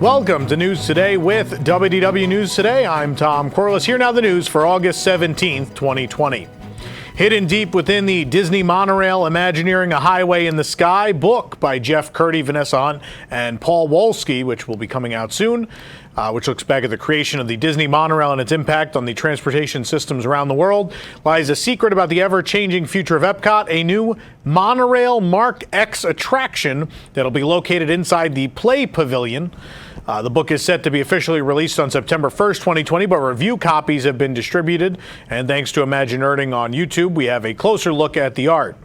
Welcome to News Today with WDW News Today. I'm Tom Corliss. Here now the news for August 17th, 2020. Hidden deep within the Disney Monorail, Imagineering a Highway in the Sky book by Jeff Curdy, Vanessa Hunt, and Paul Wazowski, which will be coming out soon, which looks back at the creation of the Disney Monorail and its impact on the transportation systems around the world, lies a secret about the ever-changing future of EPCOT, a new Monorail Mark X attraction that'll be located inside the Play Pavilion. The book is set to be officially released on September 1st, 2020, but review copies have been distributed. And thanks to Imagineering on YouTube, we have a closer look at the art.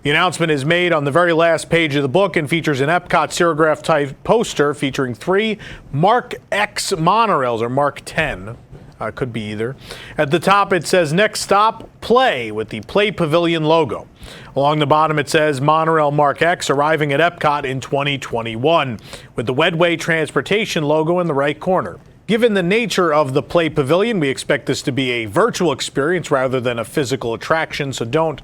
The announcement is made on the very last page of the book and features an EPCOT serigraph type poster featuring 3 Mark X monorails, or Mark 10. Could be either. At the top, it says next stop, Play, with the Play Pavilion logo. Along the bottom, it says Monorail Mark X arriving at EPCOT in 2021, with the Wedway Transportation logo in the right corner. Given the nature of the Play Pavilion, we expect this to be a virtual experience rather than a physical attraction, so don't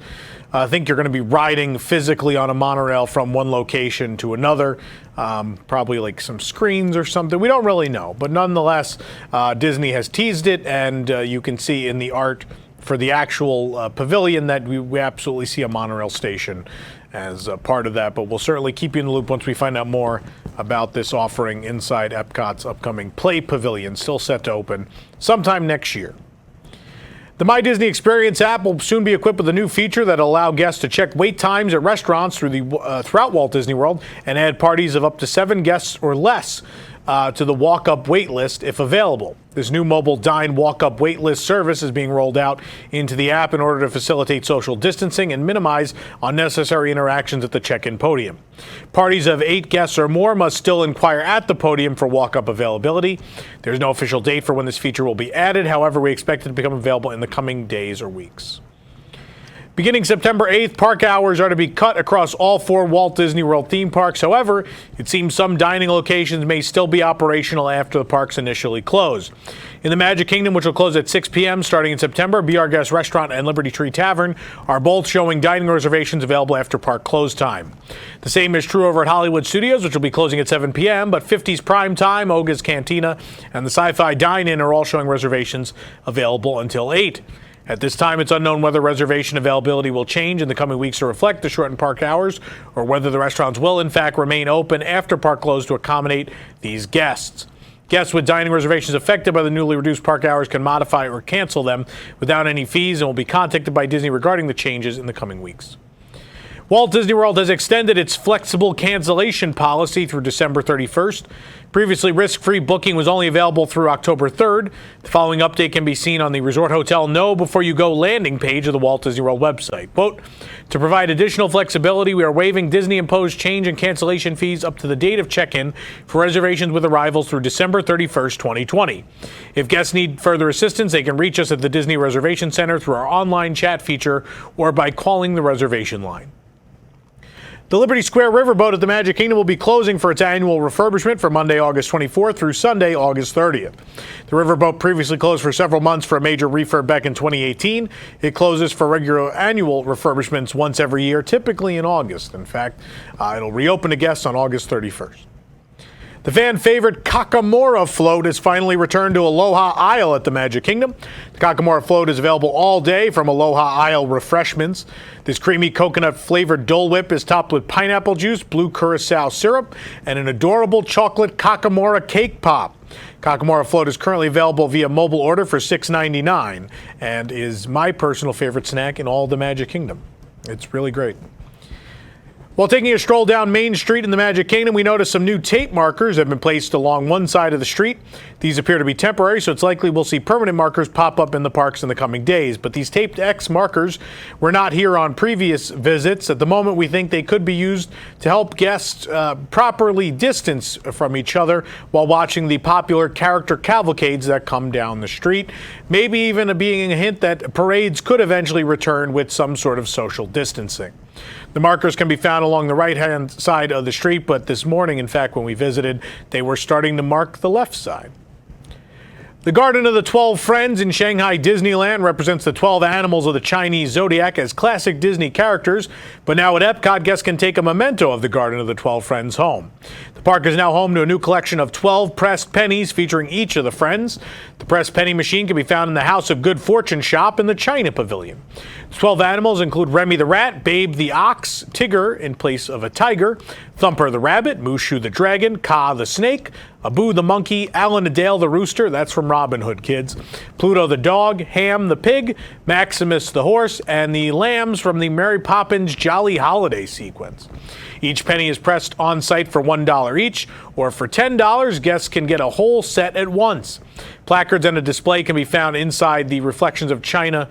think you're going to be riding physically on a monorail from one location to another. Probably like some screens or something. We don't really know, but nonetheless, Disney has teased it, and you can see in the art for the actual pavilion that we absolutely see a monorail station as part of that, but we'll certainly keep you in the loop once we find out more about this offering inside EPCOT's upcoming Play Pavilion, still set to open sometime next year. The My Disney Experience app will soon be equipped with a new feature that will allow guests to check wait times at restaurants throughout Walt Disney World and add parties of up to 7 guests or less to the walk-up wait list if available. This new mobile Dine walk-up wait list service is being rolled out into the app in order to facilitate social distancing and minimize unnecessary interactions at the check-in podium. Parties of 8 guests or more must still inquire at the podium for walk-up availability. There's no official date for when this feature will be added. However, we expect it to become available in the coming days or weeks. Beginning September 8th, park hours are to be cut across all 4 Walt Disney World theme parks. However, it seems some dining locations may still be operational after the parks initially close. In the Magic Kingdom, which will close at 6 p.m. starting in September, Be Our Guest Restaurant and Liberty Tree Tavern are both showing dining reservations available after park close time. The same is true over at Hollywood Studios, which will be closing at 7 p.m., but 50's Prime Time, Oga's Cantina, and the Sci-Fi Dine-In are all showing reservations available until 8. At this time, it's unknown whether reservation availability will change in the coming weeks to reflect the shortened park hours, or whether the restaurants will, in fact, remain open after park close to accommodate these guests. Guests with dining reservations affected by the newly reduced park hours can modify or cancel them without any fees and will be contacted by Disney regarding the changes in the coming weeks. Walt Disney World has extended its flexible cancellation policy through December 31st. Previously, risk-free booking was only available through October 3rd. The following update can be seen on the Resort Hotel Know Before You Go landing page of the Walt Disney World website. Quote, to provide additional flexibility, we are waiving Disney-imposed change and cancellation fees up to the date of check-in for reservations with arrivals through December 31st, 2020. If guests need further assistance, they can reach us at the Disney Reservation Center through our online chat feature or by calling the reservation line. The Liberty Square Riverboat at the Magic Kingdom will be closing for its annual refurbishment from Monday, August 24th through Sunday, August 30th. The Riverboat previously closed for several months for a major refurb back in 2018. It closes for regular annual refurbishments once every year, typically in August. In fact, it'll reopen to guests on August 31st. The fan favorite Kakamora float has finally returned to Aloha Isle at the Magic Kingdom. The Kakamora float is available all day from Aloha Isle Refreshments. This creamy coconut flavored Dole Whip is topped with pineapple juice, blue curacao syrup, and an adorable chocolate Kakamora cake pop. Kakamora float is currently available via mobile order for $6.99 and is my personal favorite snack in all the Magic Kingdom. It's really great. While taking a stroll down Main Street in the Magic Kingdom, we noticed some new tape markers have been placed along one side of the street. These appear to be temporary, so it's likely we'll see permanent markers pop up in the parks in the coming days. But these taped X markers were not here on previous visits. At the moment, we think they could be used to help guests properly distance from each other while watching the popular character cavalcades that come down the street. Maybe even being a hint that parades could eventually return with some sort of social distancing. The markers can be found along the right-hand side of the street, but this morning, in fact, when we visited, they were starting to mark the left side. The Garden of the 12 Friends in Shanghai Disneyland represents the 12 animals of the Chinese zodiac as classic Disney characters, but now at EPCOT, guests can take a memento of the Garden of the 12 Friends home. The park is now home to a new collection of 12 pressed pennies featuring each of the friends. The pressed penny machine can be found in the House of Good Fortune shop in the China Pavilion. The 12 animals include Remy the rat, Babe the ox, Tigger in place of a tiger, Thumper the rabbit, Mushu the dragon, Ka the snake, Abu the monkey, Alan Adale the rooster, that's from Robin Hood, kids, Pluto the dog, Ham the pig, Maximus the horse, and the lambs from the Mary Poppins Jolly Holiday sequence. Each penny is pressed on site for $1 each, or for $10, guests can get a whole set at once. Placards and a display can be found inside the Reflections of China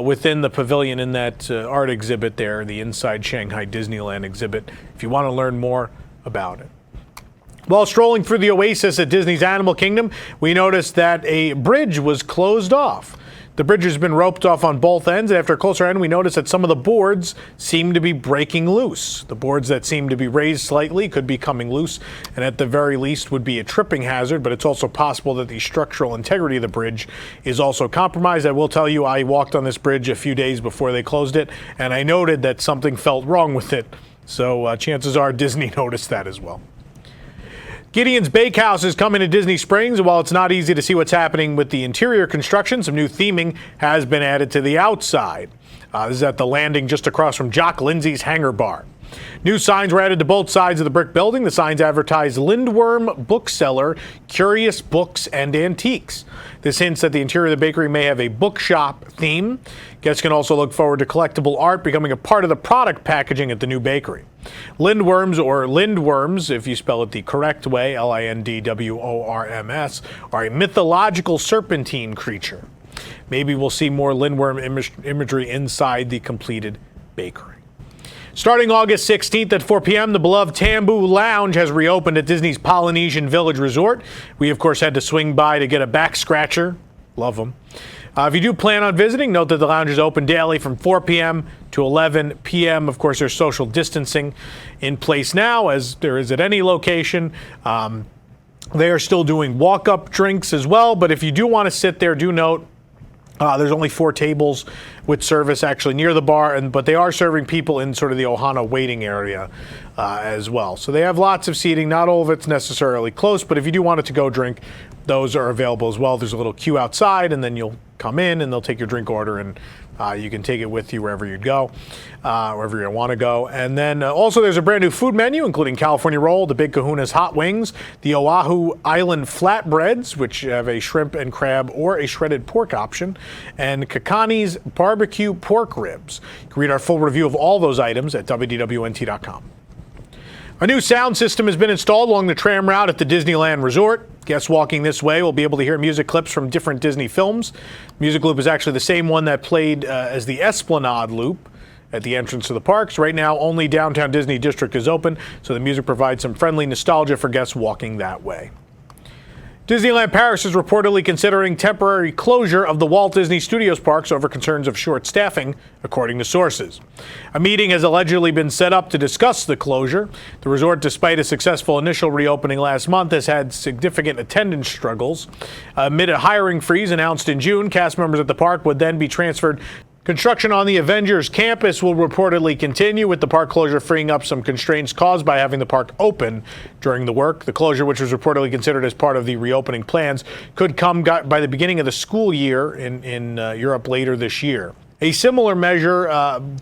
within the pavilion in that art exhibit there, the Inside Shanghai Disneyland exhibit, if you want to learn more about it. While strolling through the Oasis at Disney's Animal Kingdom, we noticed that a bridge was closed off. The bridge has been roped off on both ends, and after a closer end, we noticed that some of the boards seem to be breaking loose. The boards that seem to be raised slightly could be coming loose, and at the very least would be a tripping hazard, but it's also possible that the structural integrity of the bridge is also compromised. I will tell you, I walked on this bridge a few days before they closed it, and I noted that something felt wrong with it. So chances are Disney noticed that as well. Gideons Bakehouse is coming to Disney Springs, and while it's not easy to see what's happening with the interior construction, some new theming has been added to the outside. This is at the landing just across from Jock Lindsay's Hangar Bar. New signs were added to both sides of the brick building. The signs advertise Lindworm Bookseller, Curious Books and Antiques. This hints that the interior of the bakery may have a bookshop theme. Guests can also look forward to collectible art becoming a part of the product packaging at the new bakery. Lindworms, or Lindworms, if you spell it the correct way, Lindworms, are a mythological serpentine creature. Maybe we'll see more Lindworm imagery inside the completed bakery. Starting August 16th at 4 p.m., the beloved Tambu Lounge has reopened at Disney's Polynesian Village Resort. We, of course, had to swing by to get a back scratcher. Love them. If you do plan on visiting, note that the lounge is open daily from 4 p.m. to 11 p.m. Of course, there's social distancing in place now, as there is at any location. They are still doing walk-up drinks as well, but if you do want to sit there, do note there's only 4 tables with service actually near the bar, but they are serving people in sort of the Ohana waiting area as well. So they have lots of seating. Not all of it's necessarily close, but if you do want it to go drink, those are available as well. There's a little queue outside, and then you'll come in and they'll take your drink order, and you can take it with you wherever you go, wherever you want to go. And then also there's a brand new food menu, including California Roll, the Big Kahuna's Hot Wings, the Oahu Island Flatbreads, which have a shrimp and crab or a shredded pork option, and Kakani's Barbecue Pork Ribs. You can read our full review of all those items at WDWNT.com. A new sound system has been installed along the tram route at the Disneyland Resort. Guests walking this way will be able to hear music clips from different Disney films. Music loop is actually the same one that played as the Esplanade loop at the entrance to the parks. Right now, only Downtown Disney District is open, so the music provides some friendly nostalgia for guests walking that way. Disneyland Paris is reportedly considering temporary closure of the Walt Disney Studios parks over concerns of short staffing, according to sources. A meeting has allegedly been set up to discuss the closure. The resort, despite a successful initial reopening last month, has had significant attendance struggles. Amid a hiring freeze announced in June, cast members at the park would then be transferred. Construction on the Avengers campus will reportedly continue, with the park closure freeing up some constraints caused by having the park open during the work. The closure, which was reportedly considered as part of the reopening plans, could come by the beginning of the school year in Europe later this year. A similar measure,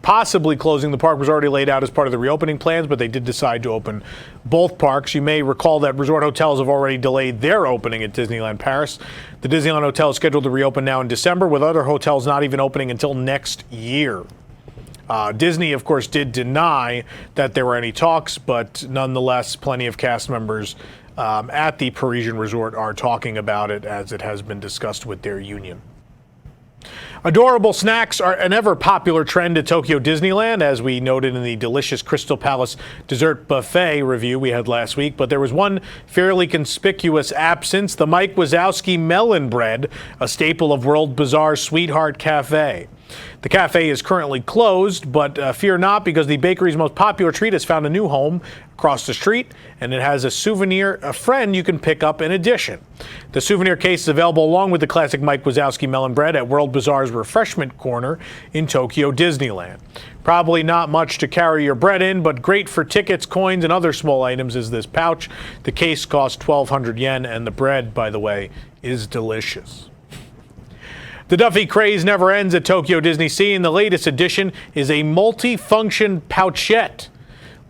possibly closing the park, was already laid out as part of the reopening plans, but they did decide to open both parks. You may recall that resort hotels have already delayed their opening at Disneyland Paris. The Disneyland Hotel is scheduled to reopen now in December, with other hotels not even opening until next year. Disney, of course, did deny that there were any talks, but nonetheless, plenty of cast members at the Parisian resort are talking about it, as it has been discussed with their union. Adorable snacks are an ever-popular trend at Tokyo Disneyland, as we noted in the delicious Crystal Palace dessert buffet review we had last week. But there was one fairly conspicuous absence: the Mike Wazowski melon bread, a staple of World Bazaar's Sweetheart Cafe. The cafe is currently closed, but fear not, because the bakery's most popular treat has found a new home across the street, and it has a souvenir, a friend you can pick up in addition. The souvenir case is available along with the classic Mike Wazowski melon bread at World Bazaar's refreshment corner in Tokyo Disneyland. Probably not much to carry your bread in, but great for tickets, coins, and other small items is this pouch. The case costs 1,200 yen, and the bread, by the way, is delicious. The Duffy craze never ends at Tokyo Disney Sea, and the latest addition is a multi-function pouchette.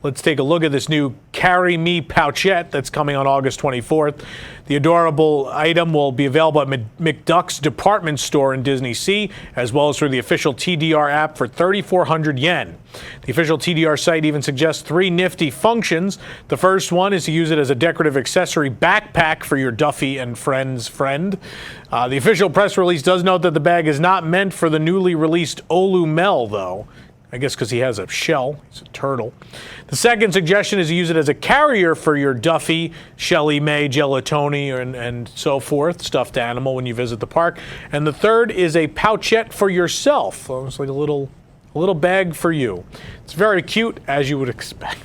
Let's take a look at this new Carry Me Pouchette that's coming on August 24th. The adorable item will be available at McDuck's department store in Disney Sea, as well as through the official TDR app for 3,400 yen. The official TDR site even suggests 3 nifty functions. The first one is to use it as a decorative accessory backpack for your Duffy and friend's friend. The official press release does note that the bag is not meant for the newly released Olu Mel, though. I guess because he has a shell. He's a turtle. The second suggestion is to use it as a carrier for your Duffy, Shelly May, Gelatoni, and so forth, stuffed animal when you visit the park. And the third is a pouchette for yourself. So it's like a little bag for you. It's very cute, as you would expect.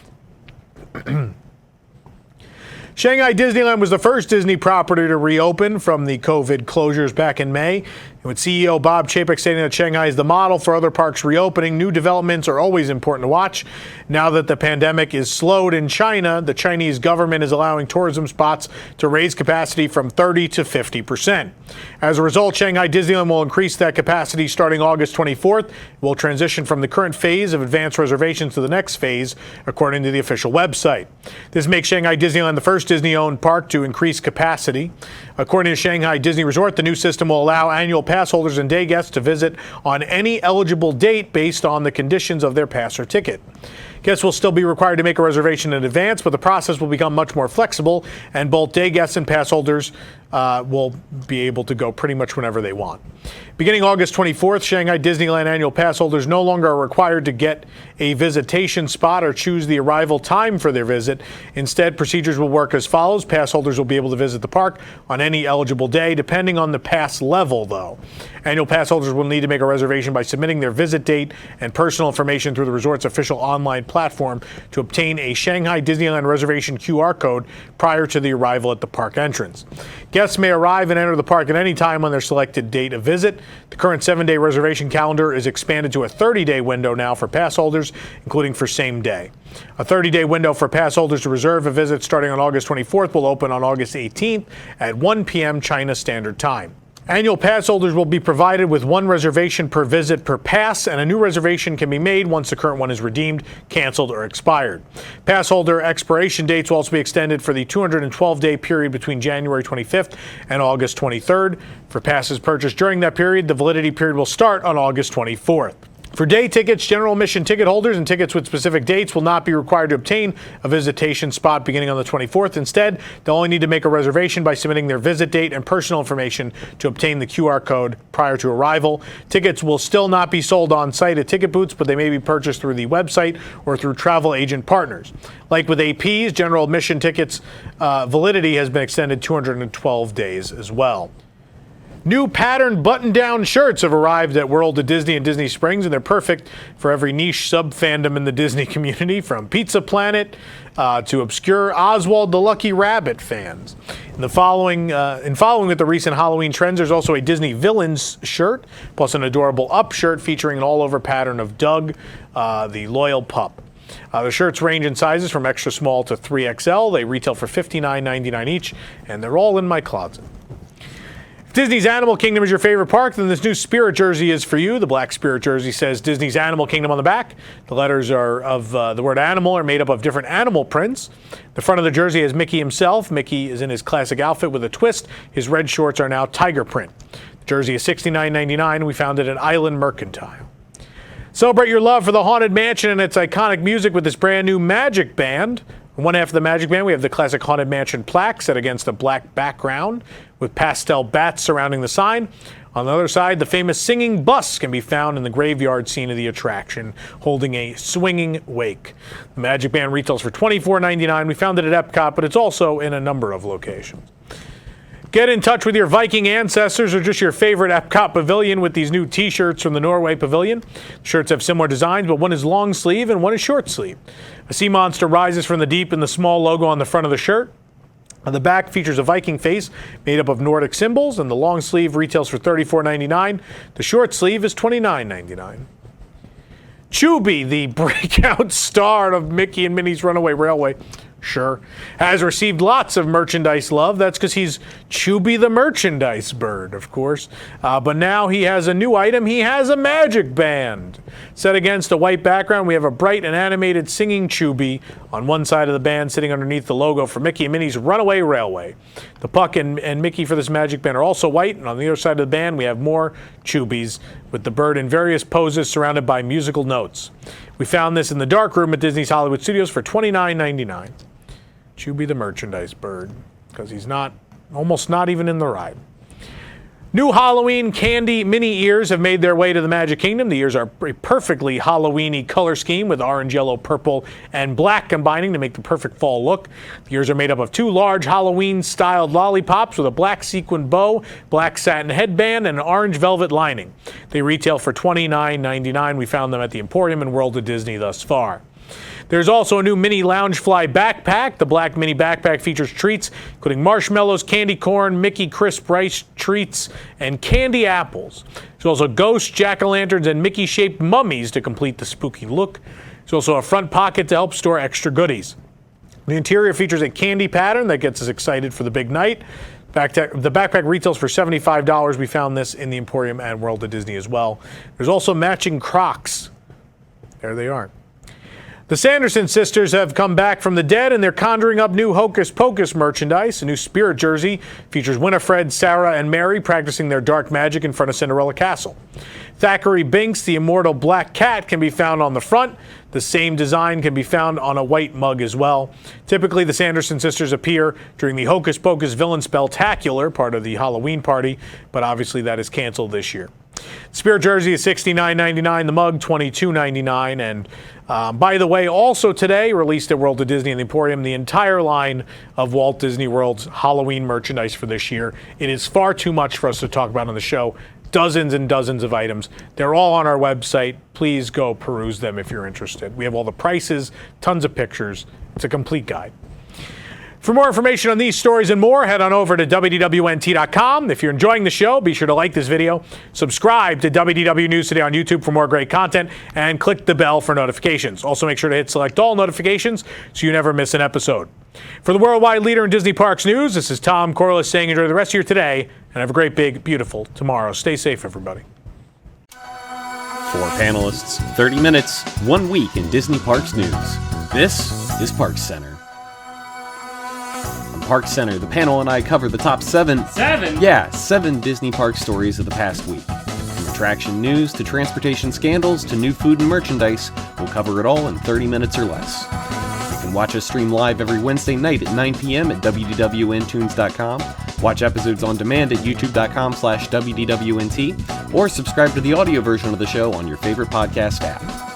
Shanghai Disneyland was the first Disney property to reopen from the COVID closures back in May. And with CEO Bob Chapek stating that Shanghai is the model for other parks reopening, new developments are always important to watch. Now that the pandemic is slowed in China, the Chinese government is allowing tourism spots to raise capacity from 30 to 50%. As a result, Shanghai Disneyland will increase that capacity starting August 24th. It will transition from the current phase of advanced reservations to the next phase, according to the official website. This makes Shanghai Disneyland the first Disney-owned park to increase capacity. According to Shanghai Disney Resort, the new system will allow annual pass holders and day guests to visit on any eligible date based on the conditions of their pass or ticket. Guests will still be required to make a reservation in advance, but the process will become much more flexible, and both day guests and pass holders will be able to go pretty much whenever they want. Beginning August 24th, Shanghai Disneyland annual pass holders no longer are required to get a visitation spot or choose the arrival time for their visit. Instead, procedures will work as follows. Pass holders will be able to visit the park on any eligible day, depending on the pass level, though. Annual pass holders will need to make a reservation by submitting their visit date and personal information through the resort's official online platform to obtain a Shanghai Disneyland reservation QR code prior to the arrival at the park entrance. Guests may arrive and enter the park at any time on their selected date of visit. The current 7-day reservation calendar is expanded to a 30-day window now for pass holders, including for same day. A 30-day window for pass holders to reserve a visit starting on August 24th will open on August 18th at 1 p.m. China Standard Time. Annual pass holders will be provided with 1 reservation per visit per pass, and a new reservation can be made once the current one is redeemed, canceled, or expired. Pass holder expiration dates will also be extended for the 212-day period between January 25th and August 23rd. For passes purchased during that period, the validity period will start on August 24th. For day tickets, general admission ticket holders and tickets with specific dates will not be required to obtain a visitation spot beginning on the 24th. Instead, they'll only need to make a reservation by submitting their visit date and personal information to obtain the QR code prior to arrival. Tickets will still not be sold on site at ticket booths, but they may be purchased through the website or through travel agent partners. Like with APs, general admission tickets validity has been extended 212 days as well. New patterned button-down shirts have arrived at World of Disney and Disney Springs, and they're perfect for every niche sub-fandom in the Disney community, from Pizza Planet to obscure Oswald the Lucky Rabbit fans. In following with the recent Halloween trends, there's also a Disney Villains shirt, plus an adorable Up shirt featuring an all-over pattern of Doug, the loyal pup. The shirts range in sizes from extra small to 3XL. They retail for $59.99 each, and they're all in my closet. Disney's Animal Kingdom is your favorite park, then this new Spirit jersey is for you. The black Spirit jersey says Disney's Animal Kingdom on the back. The letters are of the word animal are made up of different animal prints. The front of the jersey has Mickey himself. Mickey is in his classic outfit with a twist. His red shorts are now tiger print. The jersey is $69.99. We found it at Island Mercantile. Celebrate your love for the Haunted Mansion and its iconic music with this brand new Magic Band. On one half of the Magic Band, we have the classic Haunted Mansion plaque set against a black background with pastel bats surrounding the sign. On the other side, the famous singing bus can be found in the graveyard scene of the attraction, holding a swinging wake. The Magic Band retails for $24.99. We found it at EPCOT, but it's also in a number of locations. Get in touch with your Viking ancestors or just your favorite EPCOT pavilion with these new T-shirts from the Norway Pavilion. The shirts have similar designs, but one is long sleeve and one is short sleeve. A sea monster rises from the deep in the small logo on the front of the shirt. On the back features a Viking face made up of Nordic symbols, and the long sleeve retails for $34.99. The short sleeve is $29.99. Chubby, the breakout star of Mickey and Minnie's Runaway Railway, sure, has received lots of merchandise love. That's because he's Chubby the merchandise bird, of course. But now he has a new item. He has a magic band. Set against a white background, we have a bright and animated singing Chubby on one side of the band sitting underneath the logo for Mickey and Minnie's Runaway Railway. The puck and Mickey for this magic band are also white, and on the other side of the band we have more Chubbies with the bird in various poses surrounded by musical notes. We found this in the dark room at Disney's Hollywood Studios for $29.99. Chubby the merchandise bird, because he's almost not even in the ride. New Halloween candy mini ears have made their way to the Magic Kingdom. The ears are a perfectly Halloween-y color scheme with orange, yellow, purple, and black combining to make the perfect fall look. The ears are made up of two large Halloween-styled lollipops with a black sequin bow, black satin headband, and an orange velvet lining. They retail for $29.99. We found them at the Emporium and World of Disney thus far. There's also a new mini Loungefly backpack. The black mini backpack features treats, including marshmallows, candy corn, Mickey crisp rice treats, and candy apples. There's also ghosts, jack-o'-lanterns, and Mickey-shaped mummies to complete the spooky look. There's also a front pocket to help store extra goodies. The interior features a candy pattern that gets us excited for the big night. The backpack retails for $75. We found this in the Emporium and World of Disney as well. There's also matching Crocs. There they are. The Sanderson sisters have come back from the dead, and they're conjuring up new Hocus Pocus merchandise. A new spirit jersey features Winifred, Sarah, and Mary practicing their dark magic in front of Cinderella Castle. Thackeray Binks, the immortal black cat, can be found on the front. The same design can be found on a white mug as well. Typically, the Sanderson sisters appear during the Hocus Pocus Villain Spectacular, part of the Halloween party, but obviously that is canceled this year. Spirit jersey is $69.99, the mug $22.99, and by the way, also today, released at World of Disney and the Emporium, the entire line of Walt Disney World's Halloween merchandise for this year. It is far too much for us to talk about on the show. Dozens and dozens of items. They're all on our website. Please go peruse them if you're interested. We have all the prices, tons of pictures. It's a complete guide. For more information on these stories and more, head on over to WDWNT.com. If you're enjoying the show, be sure to like this video, subscribe to WDW News Today on YouTube for more great content, and click the bell for notifications. Also, make sure to hit select all notifications so you never miss an episode. For the worldwide leader in Disney Parks news, this is Tom Corliss saying enjoy the rest of your today and have a great, big, beautiful tomorrow. Stay safe, everybody. 4 panelists, 30 minutes, 1 week in Disney Parks news. This is Parks Center. Parks Center, the panel and I cover the top 7 Disney Park stories of the past week. From attraction news to transportation scandals to new food and merchandise, we'll cover it all in 30 minutes or less. You can watch us stream live every Wednesday night at 9 p.m. at WDWNtunes.com, watch episodes on demand at youtube.com/WDWNT, or subscribe to the audio version of the show on your favorite podcast app.